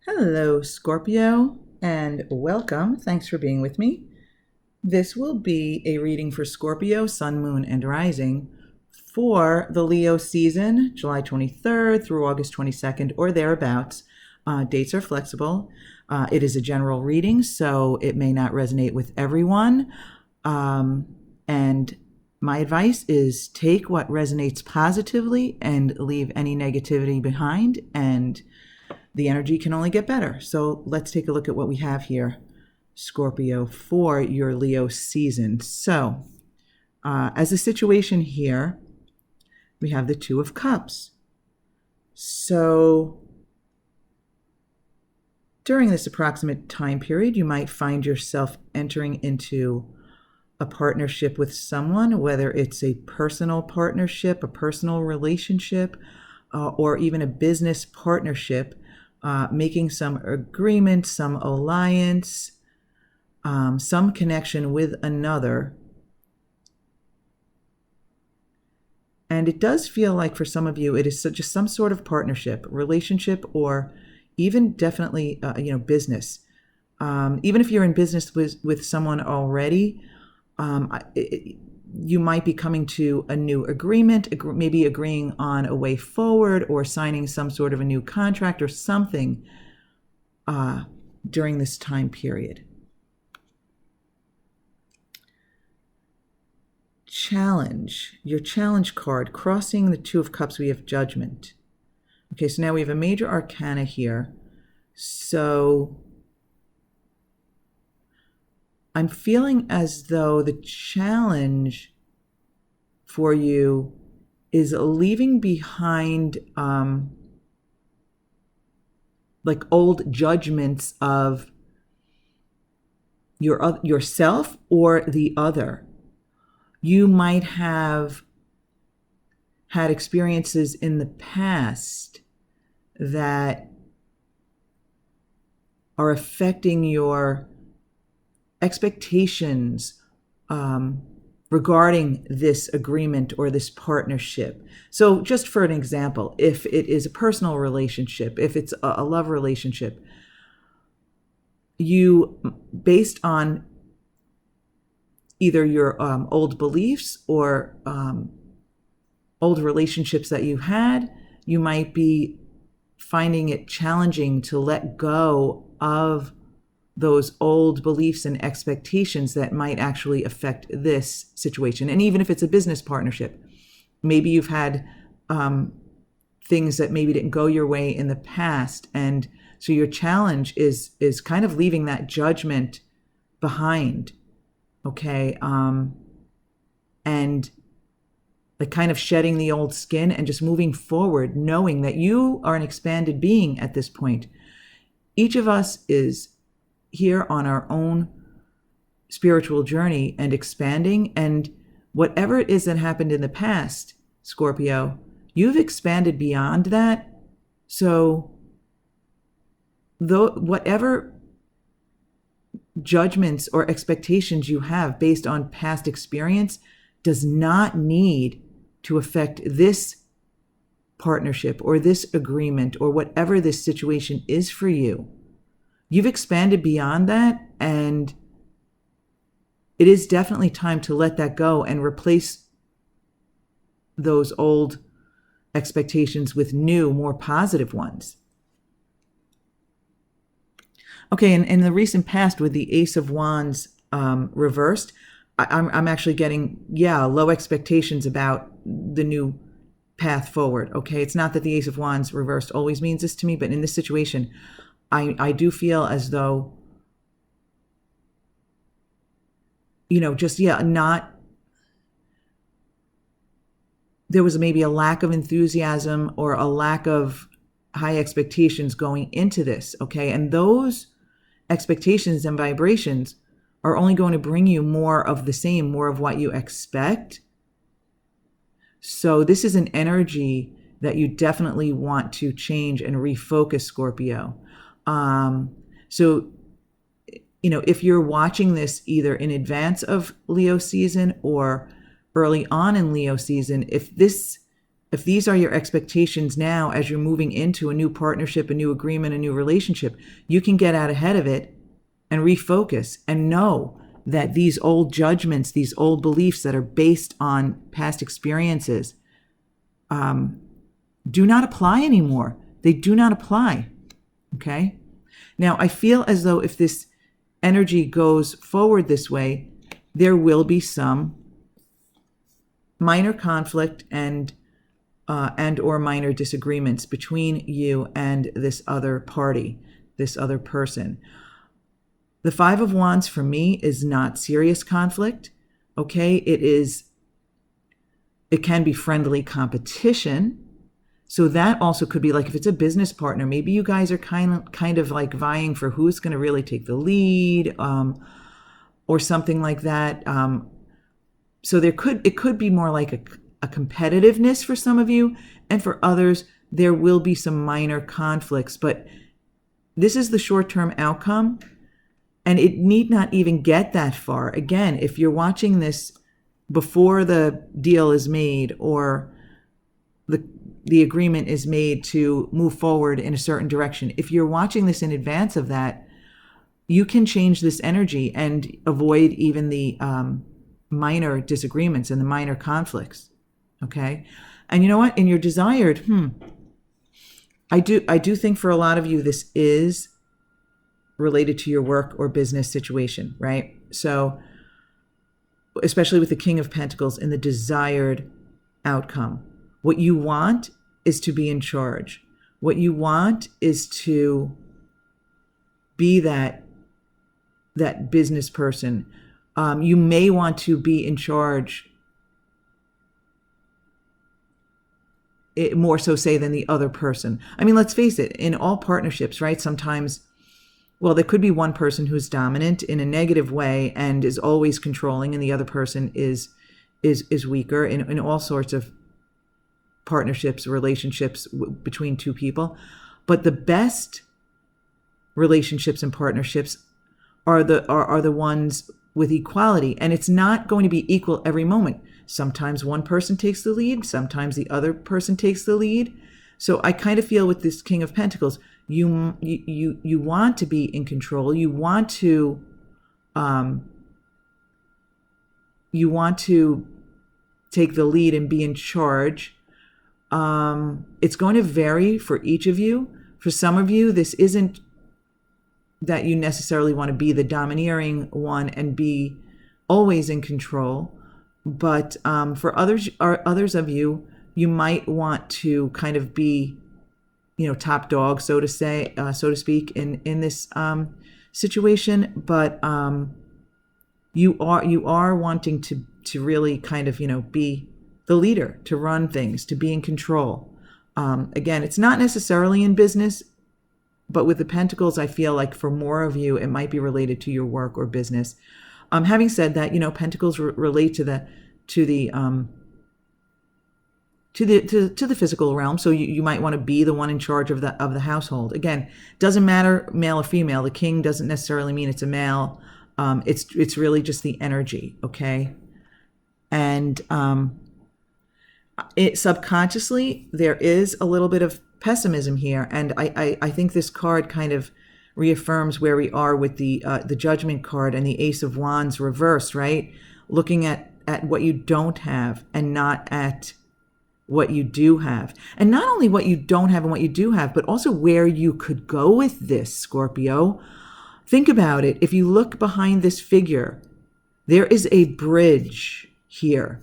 Hello, Scorpio, and welcome. Thanks for being with me. This will be a reading for Scorpio, Sun, Moon, and Rising for the Leo season, July 23rd through August 22nd or thereabouts. Dates are flexible. It is a general reading, so it may not resonate with everyone. And my advice is take what resonates positively and leave any negativity behind, and the energy can only get better. So let's take a look at what we have here, Scorpio, for your Leo season. So as a situation here, we have the Two of Cups. So during this approximate time period, you might find yourself entering into a partnership with someone, whether it's a personal partnership, a personal relationship, or even a business partnership, making some agreement, some alliance, some connection with another. And it does feel like for some of you, it is just some sort of partnership, relationship, or even definitely, business. Even if you're in business with someone already, you might be coming to a new agreement, maybe agreeing on a way forward or signing some sort of a new contract or something during this time period. Challenge, your challenge card, crossing the Two of Cups, we have Judgment. Okay, so now we have a major arcana here. So I'm feeling as though the challenge for you is leaving behind like old judgments of yourself or the other. You might have had experiences in the past that are affecting your expectations regarding this agreement or this partnership. So just for an example, if it is a personal relationship, if it's a love relationship, you, based on either your old beliefs or old relationships that you had, you might be finding it challenging to let go of those old beliefs and expectations that might actually affect this situation. And even if it's a business partnership, maybe you've had things that maybe didn't go your way in the past. And so your challenge is kind of leaving that judgment behind, okay? And like kind of shedding the old skin and just moving forward, knowing that you are an expanded being at this point. Each of us is here on our own spiritual journey and expanding, and whatever it is that happened in the past, Scorpio, you've expanded beyond that. So though whatever judgments or expectations you have based on past experience does not need to affect this partnership or this agreement or whatever this situation is for you. You've expanded beyond that, and it is definitely time to let that go and replace those old expectations with new, more positive ones. Okay, and in the recent past with the Ace of Wands reversed, I'm actually getting, low expectations about the new path forward, okay? It's not that the Ace of Wands reversed always means this to me, but in this situation, I do feel as though, not, there was maybe a lack of enthusiasm or a lack of high expectations going into this, okay? And those expectations and vibrations are only going to bring you more of the same, more of what you expect. So this is an energy that you definitely want to change and refocus, Scorpio. So, if you're watching this either in advance of Leo season or early on in Leo season, if this if these are your expectations now as you're moving into a new partnership, a new agreement, a new relationship, you can get out ahead of it and refocus and know that these old judgments, these old beliefs that are based on past experiences, do not apply anymore. They do not apply. Okay? Now, I feel as though if this energy goes forward this way, there will be some minor conflict and or minor disagreements between you and this other party, this other person. The Five of Wands for me is not serious conflict. Okay? It can be friendly competition. So that also could be like if it's a business partner, maybe you guys are kind of like vying for who's going to really take the lead, or something like that. So it could be more like a competitiveness for some of you, and for others there will be some minor conflicts. But this is the short-term outcome, and it need not even get that far. Again, if you're watching this before the deal is made or the agreement is made to move forward in a certain direction, if you're watching this in advance of that, you can change this energy and avoid even the minor disagreements and the minor conflicts. Okay? And you know what? In your desired, I do think for a lot of you this is related to your work or business situation, right? So, especially with the King of Pentacles in the desired outcome. What you want is to be in charge. What you want is to be that business person. You may want to be in charge, more so say than the other person. I mean, let's face it, in all partnerships, right? Sometimes, well, there could be one person who's dominant in a negative way and is always controlling, and the other person is weaker in all sorts of partnerships, relationships between two people. But the best relationships and partnerships are the ones with equality, and it's not going to be equal every moment. Sometimes one person takes the lead, sometimes the other person takes the lead. So I kind of feel with this King of Pentacles, you want to be in control. You want to take the lead and be in charge. It's going to vary for each of you. For some of you, this isn't that you necessarily want to be the domineering one and be always in control. But for others of you, you might want to kind of be, top dog, so to speak, in this situation. But you are wanting to really kind of be the leader, to run things, to be in control. Again, it's not necessarily in business, but with the Pentacles, I feel like for more of you, it might be related to your work or business. Having said that, Pentacles relate to the physical realm. So you might want to be the one in charge of the household. Again, doesn't matter male or female. The king doesn't necessarily mean it's a male. It's really just the energy. Okay. And subconsciously, there is a little bit of pessimism here. And I think this card kind of reaffirms where we are with the Judgment card and the Ace of Wands reversed, right? Looking at what you don't have and not at what you do have. And not only what you don't have and what you do have, but also where you could go with this, Scorpio. Think about it. If you look behind this figure, there is a bridge here.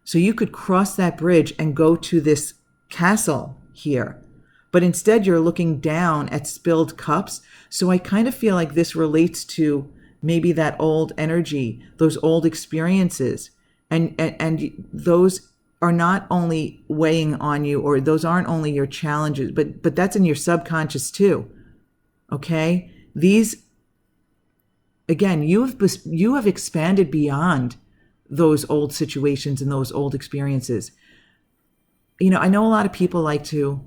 So you could cross that bridge and go to this castle here. But instead you're looking down at spilled cups. So I kind of feel like this relates to maybe that old energy, those old experiences. And those are not only weighing on you, or those aren't only your challenges, but that's in your subconscious too. Okay? These, again, you have expanded beyond those old situations and those old experiences. I know a lot of people like to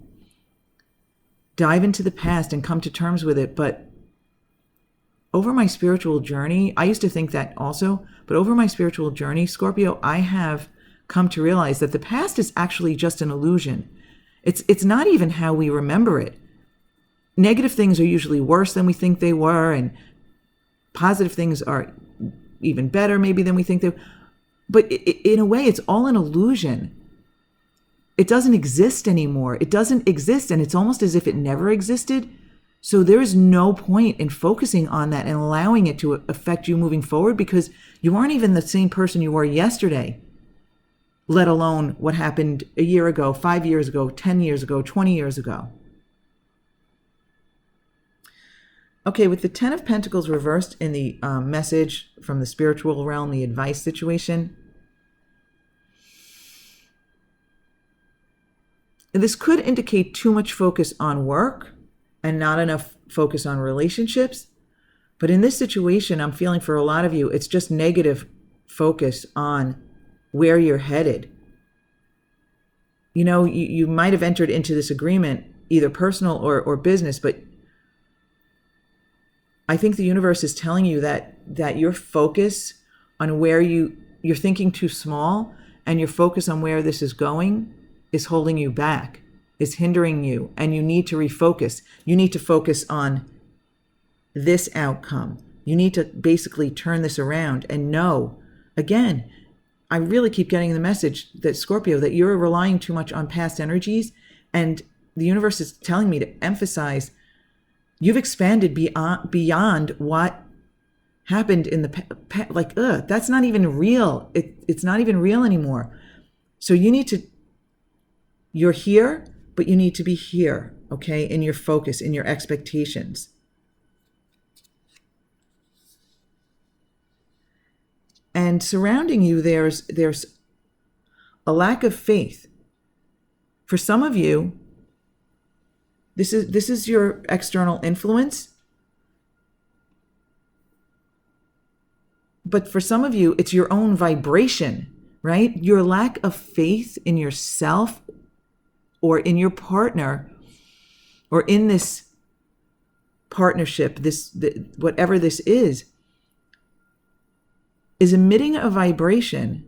dive into the past and come to terms with it, but over my spiritual journey, I used to think that also, but over my spiritual journey, Scorpio, I have come to realize that the past is actually just an illusion. It's not even how we remember it. Negative things are usually worse than we think they were, and positive things are even better maybe than we think they were. But in a way, it's all an illusion. It doesn't exist anymore. It doesn't exist, and it's almost as if it never existed. So there is no point in focusing on that and allowing it to affect you moving forward, because you aren't even the same person you were yesterday, let alone what happened a year ago, 5 years ago, 10 years ago, 20 years ago. Okay, with the Ten of Pentacles reversed in the message from the spiritual realm, the advice situation, this could indicate too much focus on work and not enough focus on relationships. But in this situation, I'm feeling for a lot of you, it's just negative focus on where you're headed. You know, you might have entered into this agreement, either personal or business, but I think the universe is telling you that your focus on where you're thinking too small, and your focus on where this is going is holding you back, is hindering you, and you need to refocus. You need to focus on this outcome. You need to basically turn this around and know, again, I really keep getting the message that Scorpio, that you're relying too much on past energies, and the universe is telling me to emphasize you've expanded beyond what happened in the past. That's not even real. It's not even real anymore. So you're here, but you need to be here, okay, in your focus, in your expectations. And surrounding you, there's a lack of faith. For some of you, this is your external influence. But for some of you, it's your own vibration, right? Your lack of faith in yourself or in your partner or in this partnership, whatever this is emitting a vibration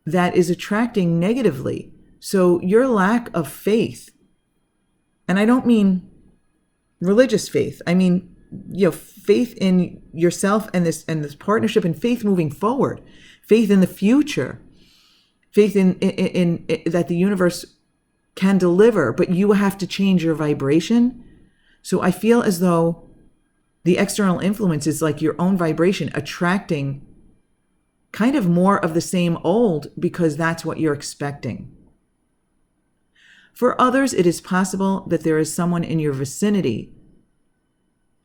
that is attracting negatively. So your lack of faith, and I don't mean religious faith, I mean, faith in yourself and this partnership, and faith moving forward, faith in the future, faith in that the universe can deliver, but you have to change your vibration. So I feel as though the external influence is like your own vibration attracting kind of more of the same old, because that's what you're expecting. For others, it is possible that there is someone in your vicinity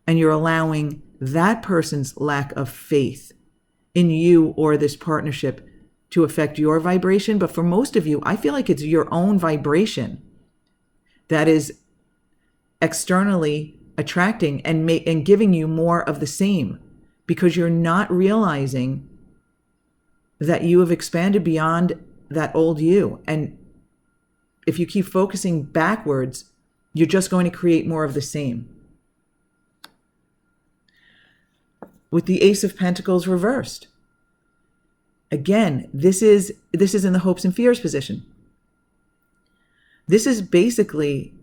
and you're allowing that person's lack of faith in you or this partnership to affect your vibration. But for most of you, I feel like it's your own vibration that is externally attracting and giving you more of the same, because you're not realizing that you have expanded beyond that old you. And if you keep focusing backwards, you're just going to create more of the same. With the Ace of Pentacles reversed, again, this is in the hopes and fears position. This is basically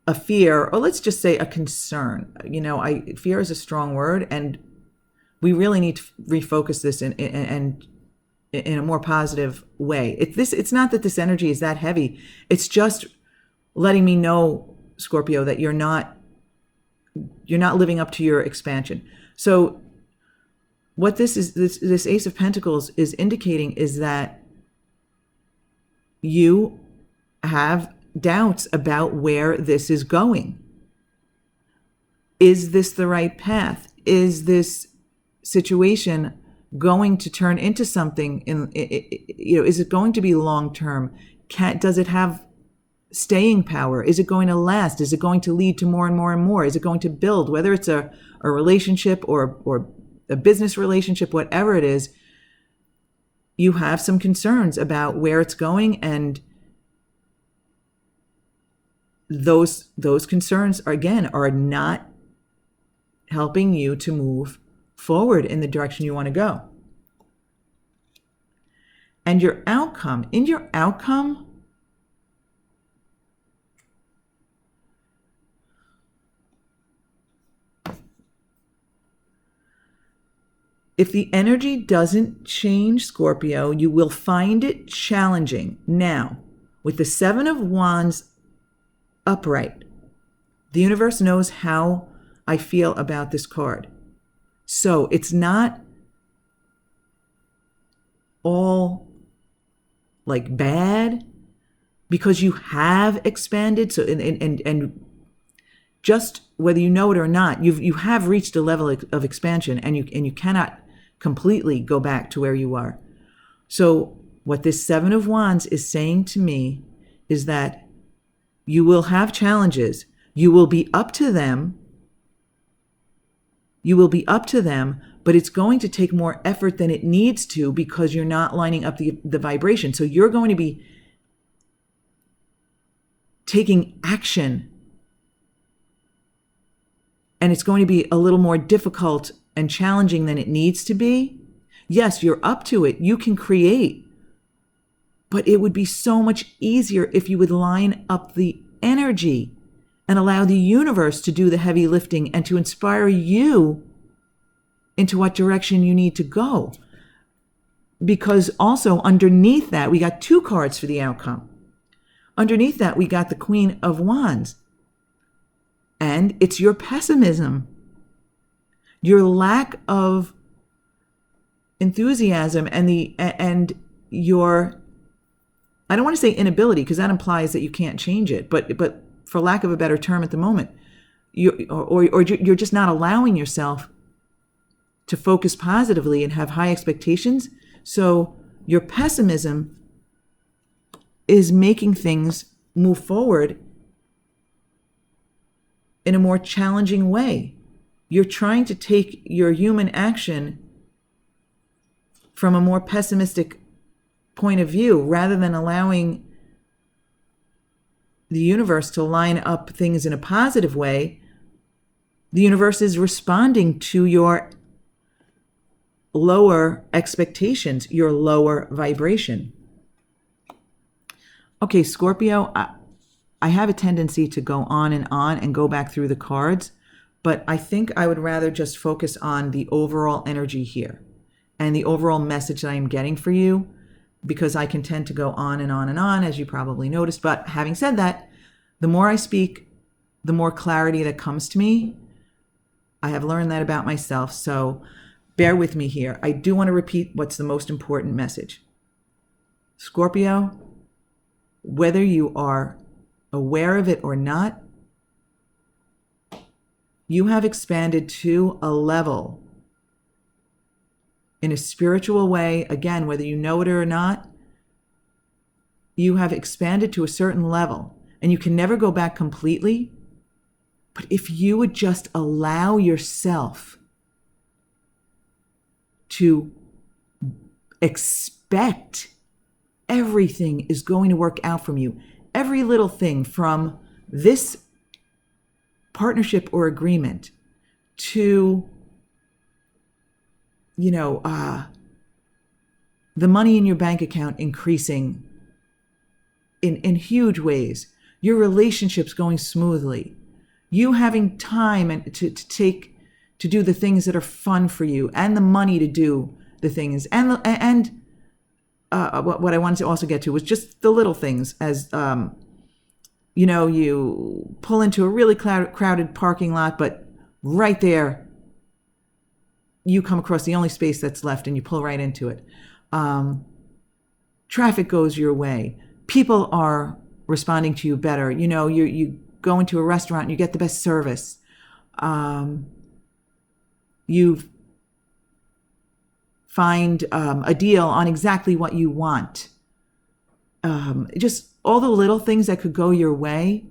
a fear, or let's just say a concern. Fear is a strong word, and we really need to refocus this in a more positive way. It's not that this energy is that heavy. It's just letting me know, Scorpio, that you're not living up to your expansion. So what this Ace of Pentacles is indicating is that you have doubts about where this is going. Is this the right path? Is this situation going to turn into something is it going to be long term? Does it have staying power? Is it going to last? Is it going to lead to more and more and more? Is it going to build, whether it's a relationship or a business relationship, whatever it is? You have some concerns about where it's going, and those concerns are not helping you to move forward in the direction you want to go. And your outcome, in your outcome, if the energy doesn't change, Scorpio, you will find it challenging. Now, with the Seven of Wands upright, the universe knows how I feel about this card. So it's not all like bad because you have expanded. So and just whether you know it or not, you have reached a level of expansion, and you cannot completely go back to where you are. So what this Seven of Wands is saying to me is that you will have challenges. You will be up to them. You will be up to them, but it's going to take more effort than it needs to because you're not lining up the vibration. So you're going to be taking action, and it's going to be a little more difficult and challenging than it needs to be. Yes, you're up to it. You can create, but it would be so much easier if you would line up the energy and allow the universe to do the heavy lifting and to inspire you into what direction you need to go. Because also underneath that, we got two cards for the outcome. Underneath that, we got the Queen of Wands. And it's your pessimism, your lack of enthusiasm, and your, I don't want to say inability because that implies that you can't change it, but for lack of a better term at the moment, you're just not allowing yourself to focus positively and have high expectations. So your pessimism is making things move forward in a more challenging way. You're trying to take your human action from a more pessimistic point of view rather than allowing the universe to line up things in a positive way. The universe is responding to your lower expectations, your lower vibration. Okay, Scorpio, I have a tendency to go on and go back through the cards, but I think I would rather just focus on the overall energy here and the overall message that I'm getting for you, because I can tend to go on and on, as you probably noticed. But having said that, the more I speak, the more clarity that comes to me. I have learned that about myself, so bear with me here. I do want to repeat what's the most important message. Scorpio, whether you are aware of it or not, you have expanded to a level in a spiritual way. Again, whether you know it or not, you have expanded to a certain level, and you can never go back completely. But if you would just allow yourself to expect everything is going to work out from you, every little thing from this partnership or agreement to, the money in your bank account increasing in huge ways, your relationships going smoothly, you having time and to do the things that are fun for you, and the money to do the things, and what I wanted to also get to was just the little things, as you pull into a really crowded parking lot, but right there you come across the only space that's left and you pull right into it. Traffic goes your way. People are responding to you better. You go into a restaurant and you get the best service. You find a deal on exactly what you want. Just all the little things that could go your way.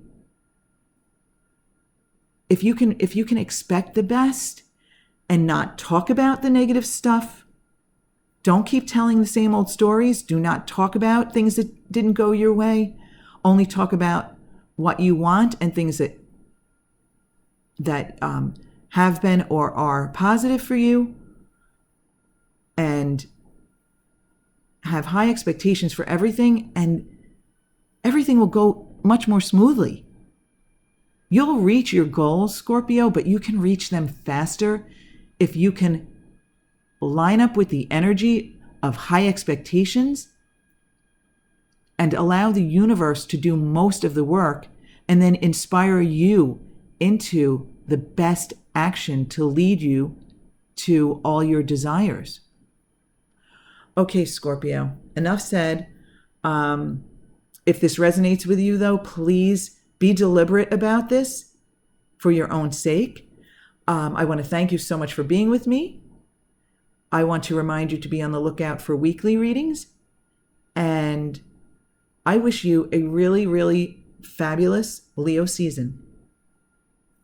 If you can expect the best and not talk about the negative stuff, don't keep telling the same old stories. Do not talk about things that didn't go your way. Only talk about what you want and things that have been or are positive for you. And have high expectations for everything, and everything will go much more smoothly. You'll reach your goals, Scorpio, but you can reach them faster if you can line up with the energy of high expectations and allow the universe to do most of the work, and then inspire you into the best action to lead you to all your desires. Okay, Scorpio, enough said. If this resonates with you, though, please be deliberate about this for your own sake. I want to thank you so much for being with me. I want to remind you to be on the lookout for weekly readings. And I wish you a really, really fabulous Leo season.